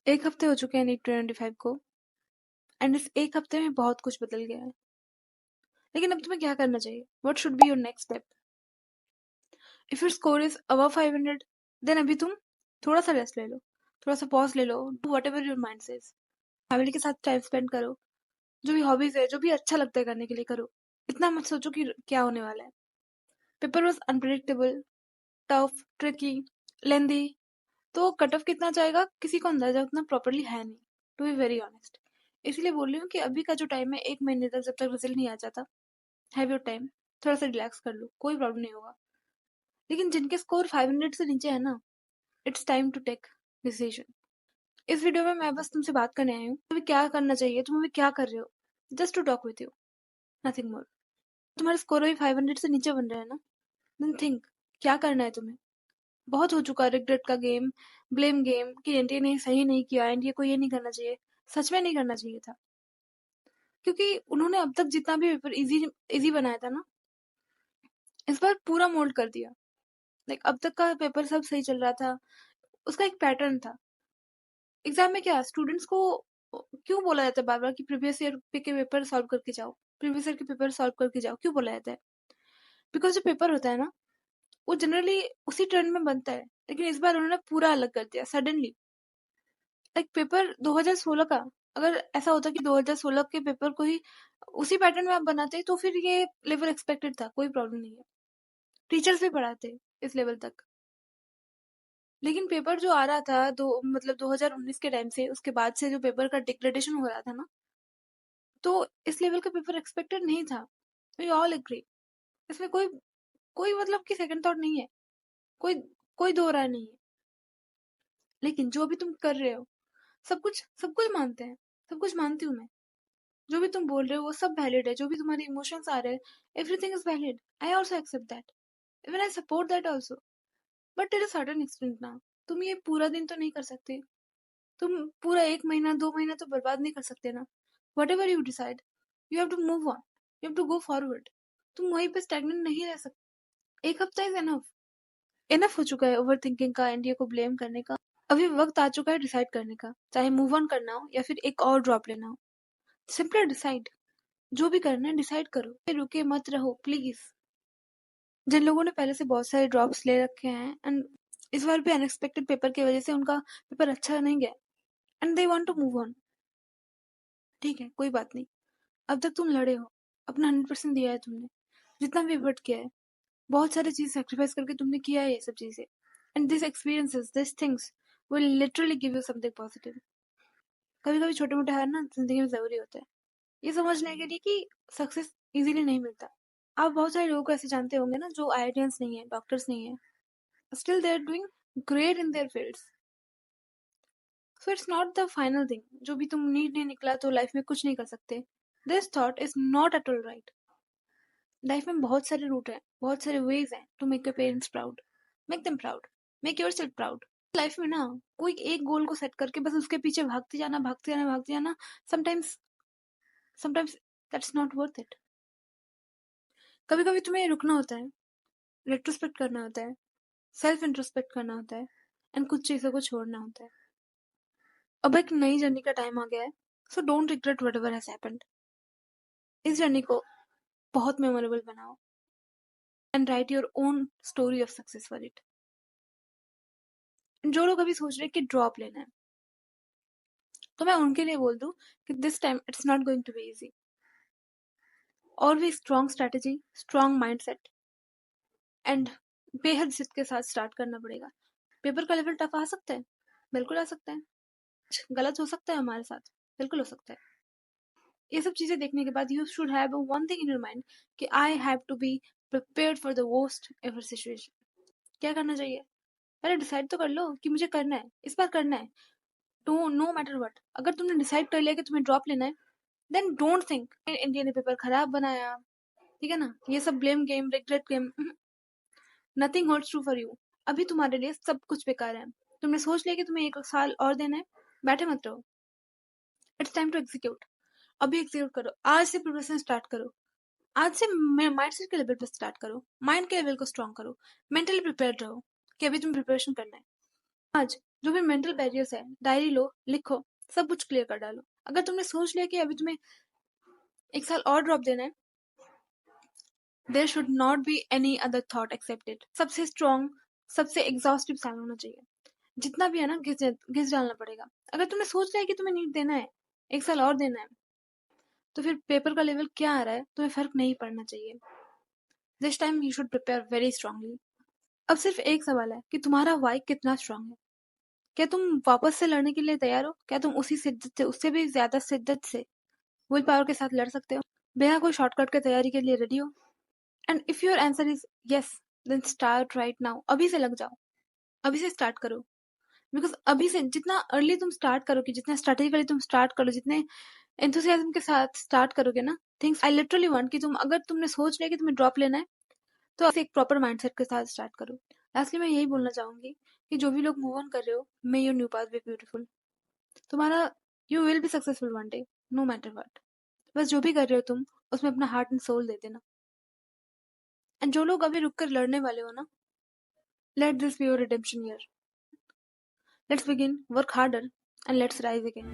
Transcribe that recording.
1 हफ्ते हो चुके हैं नीट 2025 को एंड इस 1 हफ्ते में बहुत कुछ बदल गया है। लेकिन अब तुम्हें क्या करना चाहिए? What should be your next step? If your score is above 500 then अभी तुम थोड़ा सा रेस्ट ले लो, थोड़ा सा पॉज ले लो, do whatever your mind says. Family के साथ टाइम स्पेंड करो, जो भी हॉबीज है, जो भी अच्छा लगता है करने के लिए करो। इतना मत सोचो कि क्या होने वाला है। Paper was unpredictable, tough, tricky, lengthy, तो कट ऑफ कितना जाएगा किसी को अंदाजा उतना प्रॉपरली है नहीं, टू बी वेरी ऑनेस्ट। इसीलिए बोल रही हूँ कि अभी का जो टाइम है 1 महीने तक, जब तक रिजल्ट नहीं आ जाता, हैव योर टाइम, थोड़ा सा रिलैक्स कर लो, कोई प्रॉब्लम नहीं होगा। लेकिन जिनके स्कोर 500 से नीचे है ना, it's time to take decision. इस वीडियो में मैं बस तुमसे बात करने आई हूँ, तुम्हें क्या करना चाहिए, तुम अभी क्या कर रहे हो, just to talk with you, nothing more. तुम्हारा स्कोर अभी 500 से नीचे बन रहा है ना, देन थिंक क्या करना है तुम्हें। बहुत हो चुका रिग्रेट का गेम, ब्लेम गेम कि एनटीए ने सही नहीं किया, एनटीए को ये नहीं करना चाहिए। सच में नहीं करना चाहिए था, क्योंकि उन्होंने अब तक जितना भी पेपर इजी इजी बनाया था ना, इस बार पूरा मोल्ड कर दिया। लाइक अब तक का पेपर सब सही चल रहा था, उसका एक पैटर्न था। एग्जाम में क्या स्टूडेंट्स को क्यों बोला जाता है बार बार कि प्रीवियस ईयर के पेपर सॉल्व करके जाओ, प्रीवियस ईयर के पेपर सॉल्व करके जाओ, क्यों बोला जाता है? बिकॉज जो पेपर होता है ना, वो जनरली उसी ट्रेंड में बनता है, लेकिन इस बार उन्होंने पूरा अलग कर दिया सडनली। लाइक पेपर 2016 का, अगर ऐसा होता कि 2016 के पेपर को ही उसी पैटर्न में आप बनाते तो फिर ये लेवल एक्सपेक्टेड था, कोई प्रॉब्लम नहीं है, टीचर्स भी पढ़ाते इस लेवल तक। लेकिन पेपर जो आ रहा था मतलब 2019 के टाइम से, उसके बाद से जो पेपर का डिग्रेडेशन हो रहा था ना, तो इस लेवल का पेपर एक्सपेक्टेड नहीं था। वी ऑल एग्री, इसमें कोई कोई मतलब कि सेकंड थॉट नहीं है, कोई कोई दो राय नहीं है। लेकिन जो भी तुम कर रहे हो, सब कुछ मानते हैं, सब कुछ मानती हूँ मैं। जो भी तुम बोल रहे हो वो सब वैलिड है, जो भी तुम्हारे इमोशंस आ रहे हैं, everything is valid, I also accept that, even I support that also. But till a certain extent ना, तुम ये पूरा दिन तो नहीं कर सकते, तुम पूरा 1 महीना 2 महीना तो बर्बाद नहीं कर सकते ना। Whatever you decide, you have to move on, you have to go forward. तुम वहीं पे स्टैग्नेंट नहीं रह सकते। 1 हफ्ता इज एनफ, एनफ हो चुका है ओवर थिंकिंग का, एनडीए को ब्लेम करने का। अभी वक्त आ चुका है डिसाइड करने का, चाहे मूव ऑन करना हो या फिर एक और ड्रॉप लेना हो। सिंपली डिसाइड, जो भी करना है डिसाइड करो, रुके मत रहो प्लीज। जिन लोगों ने पहले से बहुत सारे ड्रॉप्स ले रखे हैं एंड इस बार भी अनएक्सपेक्टेड पेपर की वजह से उनका पेपर अच्छा नहीं गया and they want to move on, ठीक है, कोई बात नहीं। अब तक तुम लड़े हो, अपना 100% दिया है तुमने, जितना भी एफर्ट किया है, बहुत सारी चीज सेक्रीफाइस करके तुमने किया है ये सब चीजें, and this experiences, this things will literally give you something positive. कभी कभी छोटे मोटे हार ना जिंदगी में जरूरी होता है, ये समझने के लिए कि सक्सेस इजीली नहीं मिलता। आप बहुत सारे लोगों को ऐसे जानते होंगे ना, जो आईआईटियंस नहीं है, डॉक्टर्स नहीं है, still they are doing great in their fields. So it's not the final thing, जो भी तुम नीट नहीं निकला तो लाइफ में कुछ नहीं कर सकते, this thought is not at all right. Life में बहुत सारे रूट हैं, बहुत सारे वेज हैं to make your parents proud, make them proud, make yourself proud. Life में ना कोई एक गोल को सेट करके बस उसके पीछे भागते जाना, भागते जाना, भागते जाना, sometimes sometimes that's not worth it. कभी कभी तुम्हें रुकना होता है, रेट्रोस्पेक्ट करना होता है, सेल्फ इंट्रोस्पेक्ट करना होता है, एंड कुछ चीजों को छोड़ना होता है। अब एक नई जर्नी का टाइम आ गया है, so don't regret whatever has happened. इस जर्नी को बहुत मेमोरेबल बनाओ and right your own story of success for it. जो लोग अभी सोच रहे हैं कि ड्रॉप लेना है, तो मैं उनके लिए बोल दूं कि this time it's not going to be easy. और भी strong strategy, strong mindset and बेहद जिद के साथ स्टार्ट करना पड़ेगा। पेपर का लेवल टफ आ सकता है, बिल्कुल आ सकता है, गलत हो सकता है हमारे साथ, बिल्कुल हो सकता है। ये सब चीजें देखने के बाद you should have one thing in your mind कि I have to be prepared for the worst ever situation. क्या करना चाहिए? पहले डिसाइड तो कर लो कि मुझे करना है, इस बार करना है, नो मैटर व्हाट। अगर तुमने डिसाइड कर लिया कि तुम्हें ड्रॉप लेना है, देन डोंट थिंक इंडिया ने पेपर खराब बनाया, ठीक है ना, ये सब blame game, regret game, nothing holds true for you. अभी तुम्हारे लिए सब कुछ बेकार है। तुमने सोच लिया कि तुम्हें 1 साल और देना है, बैठे मत रहो, इट्स टाइम टू एग्जीक्यूट। अभी एग्जीक्यूट करो, आज से प्रिपरेशन स्टार्ट करो, आज से माइंडसेट के लेवल पर स्टार्ट करो, माइंड के लेवल को स्ट्रॉन्ग करो, मेंटली प्रिपेयर रहो कि अभी तुम प्रिपरेशन करना है। आज जो भी मेंटल बैरियर्स है, डायरी लो, लिखो, सब कुछ क्लियर कर डालो। अगर तुमने सोच लिया कि अभी तुम्हें 1 साल और ड्रॉप देना है, there should not be any other thought except it. सबसे स्ट्रॉन्ग, सबसे एग्जॉस्टिव साल होना चाहिए। जितना भी है ना, घिस डालना पड़ेगा। अगर तुमने सोच लिया कि तुम्हें नीट देना है, 1 साल और देना है, तो फिर पेपर का लेवल क्या आ रहा है तुम्हें फर्क नहीं पड़ना चाहिए। This time you should prepare very strongly. अब सिर्फ एक सवाल है कि तुम्हारा वाई कितना स्ट्रांग है। क्या तुम वापस से लड़ने के लिए तैयार हो? क्या तुम उसी शिद्दत से, उससे भी ज्यादा शिद्दत से विल पावर के साथ लड़ सकते हो, बिना कोई शॉर्टकट के तैयारी के लिए रेडी हो? And if your answer is yes, then start right now. अभी से लग जाओ, अभी से स्टार्ट करो। बिकॉज अभी से जितना अर्ली तुम स्टार्ट करोगे, जितना स्ट्रेटेजिकली तुम स्टार्ट करो, जितने एंथुसियाज्म के साथ स्टार्ट करोगे ना थिंग्स, आई लिटरली वांट कि तुम, अगर तुमने सोच लिया कि तुम्हें ड्रॉप लेना है, तो ऐसे एक प्रॉपर माइंडसेट के साथ स्टार्ट करो। लास्टली मैं यही बोलना चाहूंगी कि जो भी लोग मूव ऑन कर रहे हो, may your new path be beautiful. तुम्हारा, you will be successful one day, no matter what. बस जो भी कर रहे हो तुम, उसमें अपना हार्ट एंड सोल दे देना। एंड जो लोग अभी रुक कर लड़ने वाले हो ना, let this be your redemption year. Let's begin, work harder, and let's rise again.